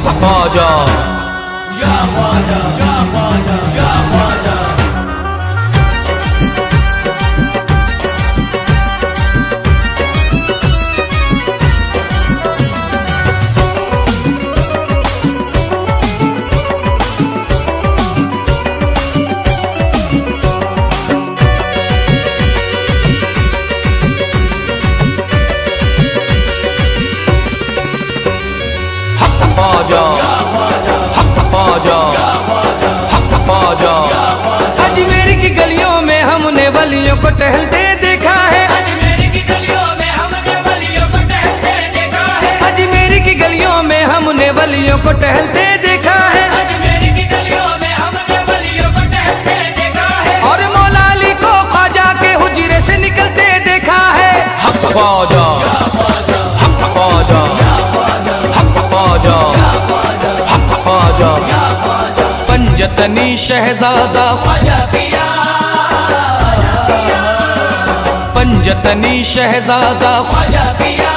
ख्वाजा या ख्वाजा या ख्वाजा या ख्वाजा। अजमेर की गलियों में हमने वलियों को टहलते देखा है। अजमेर की गलियों में हमने वलियों को टहलते देखा है। अजमेर की गलियों में हमने वलियों को टहलते देखा है। अजमेर की गलियों में हमने वलियों को टहलते देखा है। और मौला अली को ख्वाजा के हुजरे से निकलते देखा है। हक ख्वाजा हक ख्वाजा हक ख्वाजा हक ख्वाजा। पंजतनी शहजादा ख्वाजा पिया पंजतनी शहजादा ख्वाजा पिया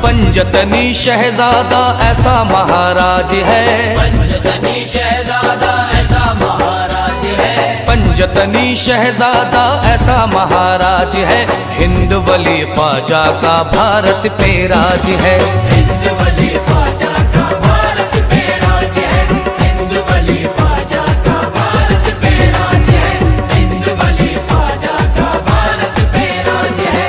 पंजतनी शहजादा ऐसा महाराज है। पंजतनी शहजादा ऐसा महाराज है। पंजतनी शहजादा ऐसा महाराज है। हिंद वली ख्वाजा का भारत पे राज है। हिंद वली ख्वाजा का भारत पे राज है। हिंद वली ख्वाजा का भारत पे राज है। हिंद वली ख्वाजा का भारत पे राज है।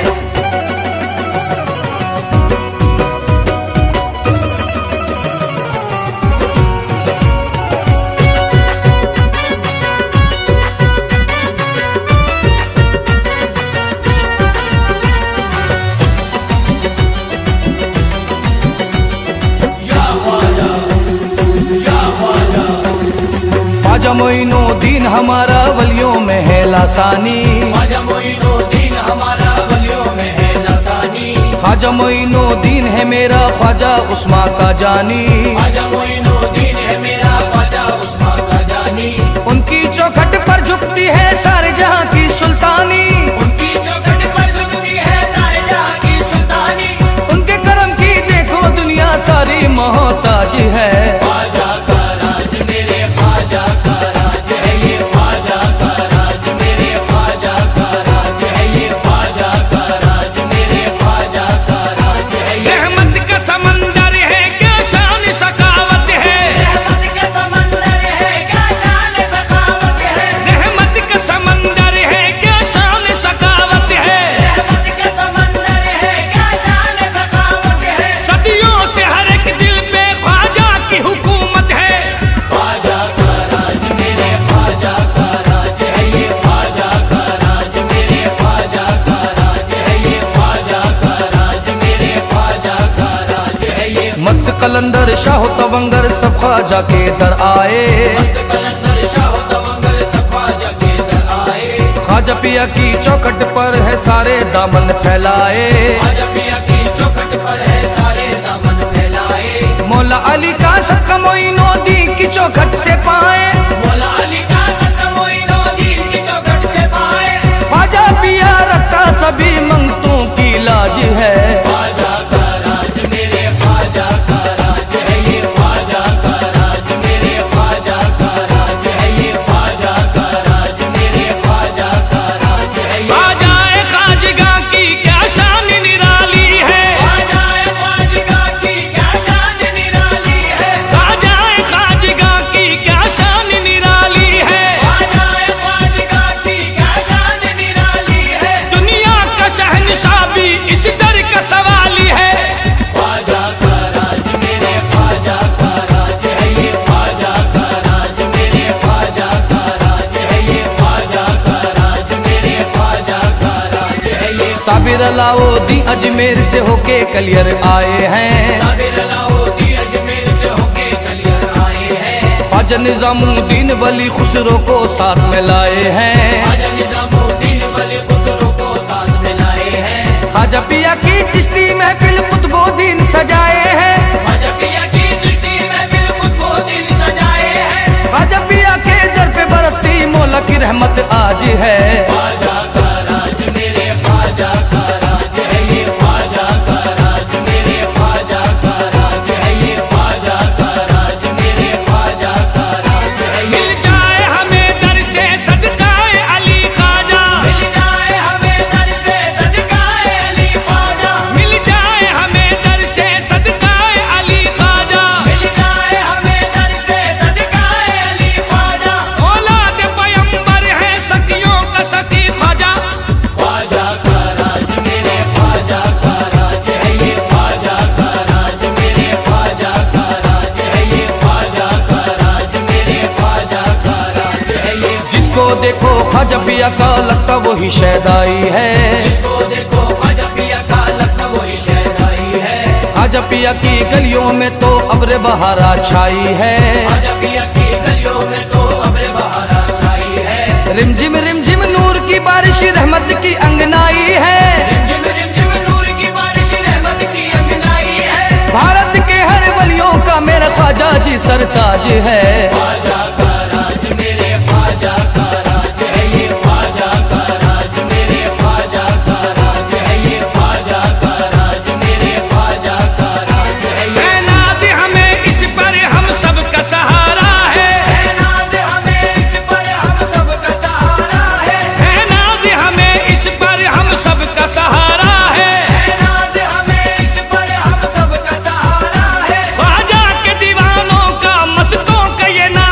ख्वाजा मोइनुद्दीन हमारा वलियों में है लासानी। ख्वाजा मोइनुद्दीन हमारा वलियों में है लासानी। ख्वाजा मोइनुद्दीन है मेरा ख्वाजा उस्मा का जानी। ख्वाजा मोइनुद्दीन है मेरा ख्वाजा उस्मा का जानी। उनकी चौखट पर झुकती है सारे जहां की सुल्तानी। उनकी चौखट पर झुकती है सारे जहां की सुल्तानी। उनके करम की देखो दुनिया सारी मोहताज है। ख्वाजा का राज मेरे ख्वाजा का राज है। ये ख्वाजा का राज मेरे ख्वाजा का राज है। ये ख्वाजा का राज मेरे ख्वाजा का राज है। ये रहमत का समंदर है क्या शान सखावत है। रहमत का समंदर है क्या शान सखावत है। रहमत का समंदर है क्या शान सखावत है। रहमत का समंदर है क्या शान सखावत है। सदियों से हर एक दिल पे ख्वाजा की हुकूमत है। ख्वाजा का राज मेरे ख्वाजा का राज है। ये ख्वाजा का राज मेरे ख्वाजा का राज है। ये ख्वाजा का राज मेरे ख्वाजा का राज है। ये मस्त कलंदर शाह तवंगर सब ख्वाजा के दर आए। मस्त कलंदर शाह तवंगर सब ख्वाजा के दर आए। ख्वाजा पिया की चौखट पर है सारे दामन फैलाए। ख्वाजा पिया की चौखट पर है सारे दामन फैलाए। मौला अली का सदका मोइनुद्दीन की चौखट से पाए। मौला अली का सदका मोइनुद्दीन की चौखट से पाए। ख्वाजा पिया रखता सभी मंगतों की लाज है। ख्वाजा का राज मेरे ख्वाजा का राज है। ये ख्वाजा का राज मेरे ख्वाजा का राज है। ये ख्वाजा का राज मेरे ख्वाजा का राज है। ये ख्वाजाए खाजगा की क्या शान निराली है। ख्वाजाए खाजगा की क्या शान निराली है। ख्वाजाए खाजगा की क्या शान निराली है। ख्वाजाए खाजगा की क्या शान निराली है। दुनिया का शहंशाह भी इस दर का सवाली है। ख्वाजा का राज मेरे ख्वाजा का राज है। ये ख्वाजा का राज मेरे ख्वाजा का राज है। ये ख्वाजा का राज मेरे ख्वाजा का राज है। ये साबिर अलाउद्दीन अजमेर से होके कलियर आए हैं। साबिर अलाउद्दीन अजमेर से होके कलियर आए हैं। ख्वाजा निजामुद्दीन वली खुसरो को साथ में लाए हैं। ख्वाजा निजामुद्दीन वली खुसरो को साथ में लाए हैं। ख्वाजा पिया की चिश्ती महफिल कुतुबुद्दीन सजाए हैं। ख्वाजा पिया की चिश्ती महफिल कुतुबुद्दीन सजाए हैं। ख्वाजा पिया के दर पे बरसती मौला की रहमत आज है। ख्वाजा का राज मेरे ख्वाजा का राज है। ये ख्वाजा का राज मेरे ख्वाजा का ख्वाजा पिया का लगता वही शहदाई है, जिसको देखो ख्वाजा पिया का लगता वही शहदाई है। ख्वाजा पिया की गलियों में तो अब्र बहारा छाई है, ख्वाजा पिया की गलियों में तो अब्र बहारा छाई है। रिमझिम नूर की बारिश रहमत की अंगनाई है, रिमझिम नूर की बारिश रहमत की अंगनाई है। भारत के हर वलियों का मेरा ख्वाजा जी सरताज है। ख्वाजा का राज मेरे ख्वाजा का राज है ये, ख्वाजा का राज मेरे ख्वाजा का राज है ये, ख्वाजा का राज मेरे ख्वाजा का राज है ये। नाज हमें इस पर हम सब का सहारा है, नाज हमें इस पर हम सब का सहारा है। नाज हमें इस पर हम सब का सहारा है, नाज हमें इस पर हम सब का सहारा है। ख्वाजा के दीवानों का मस्तों का ये नारा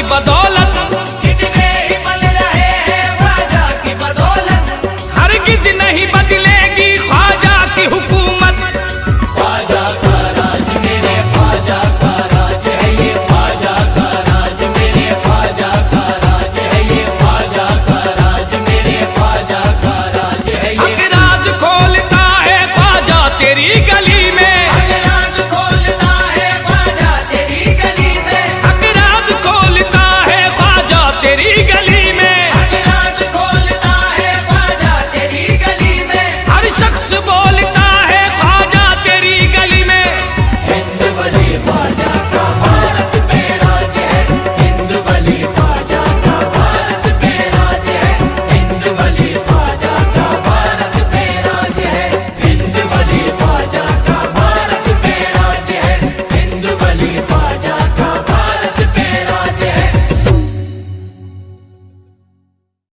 की बदौलत